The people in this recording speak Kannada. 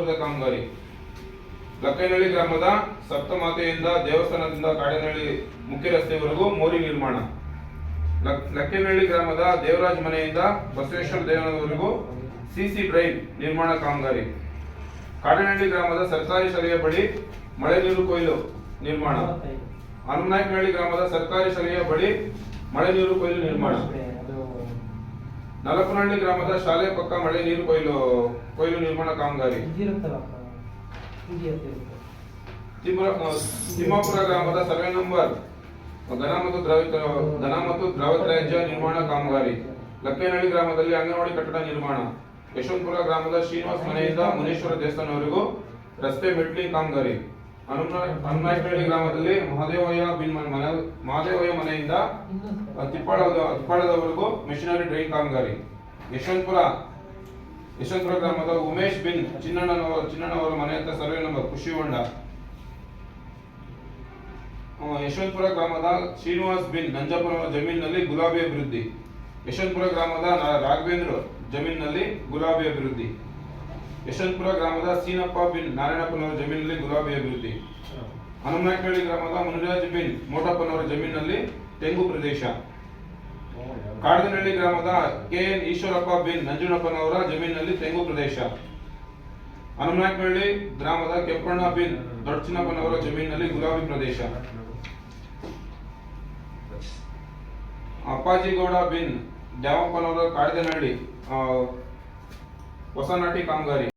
ಮೂಲಭೂತ ಕಾಮಗಾರಿ. ಲಕ್ಕೇನಹಳ್ಳಿ ಗ್ರಾಮದ ಸಪ್ತಮಾತೆಯಿಂದ ದೇವಸ್ಥಾನದಿಂದ ಕಾಡೇನಹಳ್ಳಿ ಮುಖ್ಯ ರಸ್ತೆವರೆಗೂ ಮೋರಿ ನಿರ್ಮಾಣ. ಲಕ್ಕೇನಹಳ್ಳಿ ಗ್ರಾಮದ ದೇವರಾಜ್ ಮನೆಯಿಂದ ಬಸವೇಶ್ವರ ದೇವನವರೆಗೂ ಸಿಸಿ ಡ್ರೈನ್ ನಿರ್ಮಾಣ ಕಾಮಗಾರಿ. ಕಾಡೇನಹಳ್ಳಿ ಗ್ರಾಮದ ಸರ್ಕಾರಿ ಶಾಲೆಯ ಬಳಿ ಮಳೆ ನೀರು ಕೊಯ್ಲು ನಿರ್ಮಾಣ. ಹನುಮನಾಯಕನಹಳ್ಳಿ ಗ್ರಾಮದ ಸರ್ಕಾರಿ ಶಾಲೆಯ ಬಳಿ ಮಳೆ ನೀರು ಕೊಯ್ಲು ನಿರ್ಮಾಣ. ನಲಪನಹಳ್ಳಿ ಗ್ರಾಮದ ಶಾಲೆ ಪಕ್ಕ ಮಳೆ ನೀರು ಕೊಯ್ಲು ನಿರ್ಮಾಣ ಕಾಮಗಾರಿ. ತಿಮ್ಮಾಪುರ ಗ್ರಾಮದ ಸರ್ವೆ ನಂಬರ್ ಘನ ಮತ್ತು ದ್ರವ ತ್ಯಾಜ್ಯ ನಿರ್ಮಾಣ ಕಾಮಗಾರಿ. ಲಕ್ಕೇನಹಳ್ಳಿ ಗ್ರಾಮದಲ್ಲಿ ಅಂಗನವಾಡಿ ಕಟ್ಟಡ ನಿರ್ಮಾಣ. ಯಶವಂತಪುರ ಗ್ರಾಮದ ಶ್ರೀನಿವಾಸ್ ಮನೆಯಿಂದ ಮುನೇಶ್ವರ ದೇವಸ್ಥಾನವರೆಗೂ ರಸ್ತೆ ಮೆಟ್ಲಿಂಗ್ ಕಾಮಗಾರಿ. ಹನುಮನಾಯಕನಹಳ್ಳಿ ಗ್ರಾಮದಲ್ಲಿ ಮಹದೇವಯ್ಯ ಮನೆಯಿಂದ ತಿಪ್ಪಾಳದವರೆಗೂ ಮೆಷಿನರಿ ಡ್ರೈನ್ ಕಾಮಗಾರಿ. ಯಶವಂತಪುರ ಗ್ರಾಮದ ಉಮೇಶ್ ಬಿನ್ ಚಿನ್ನಣ್ಣನವರ ಮನೆ ಹತ್ರ ಸರ್ವೆ ನಂಬರ್ ಕೃಷಿ ಹೊಂಡ. ಯಶವಂತಪುರ ಗ್ರಾಮದ ಶ್ರೀನಿವಾಸ್ ಬಿನ್ ನಂಜಪ್ಪನವರ ಜಮೀನಿನಲ್ಲಿ ಗುಲಾಬಿ ಅಭಿವೃದ್ಧಿ. ಯಶವಂತಪುರ ಗ್ರಾಮದ ರಾಘವೇಂದ್ರ ಜಮೀನಿನಲ್ಲಿ ಗುಲಾಬಿ ಅಭಿವೃದ್ಧಿ. ಯಶವಂತಪುರ ಗ್ರಾಮದ ಸೀನಪ್ಪ ಬಿನ್ ನಾರಾಯಣಪ್ಪನವರ ಜಮೀನಿನಲ್ಲಿ ಗುಲಾಬಿ ಅಭಿವೃದ್ಧಿ. ಹನುಮನಾಯಕನಹಳ್ಳಿ ಗ್ರಾಮದ ಮುನಿರಾಜ್ ಬಿನ್ ಮೋಟಪ್ಪನವರ ಜಮೀನಿನಲ್ಲಿ ತೆಂಗು ಪ್ರದೇಶ. ಕಾಡೇನಹಳ್ಳಿ ಗ್ರಾಮದ ಕೆಎನ್ ಈಶ್ವರಪ್ಪ ಬಿನ್ ನಂಜುನಪ್ಪನವರ ಜಮೀನಿನಲ್ಲಿ ತೆಂಗು ಪ್ರದೇಶ. ಹನುಮನಾಯಕನಹಳ್ಳಿ ಗ್ರಾಮದ ಕೆಂಪಣ್ಣ ಬಿನ್ ದೊಡ್ಡಚಿನ್ನಪ್ಪನವರ ಜಮೀನಿನಲ್ಲಿ ಗುಲಾಬಿ ಪ್ರದೇಶ. ಅಪ್ಪಾಜಿಗೌಡ ಬಿನ್ ದ್ಯಾವಪ್ಪನವರ ಕಾಡೇನಹಳ್ಳಿ ಹೊಸನಾಟಿ ಕಾಮಗಾರಿ.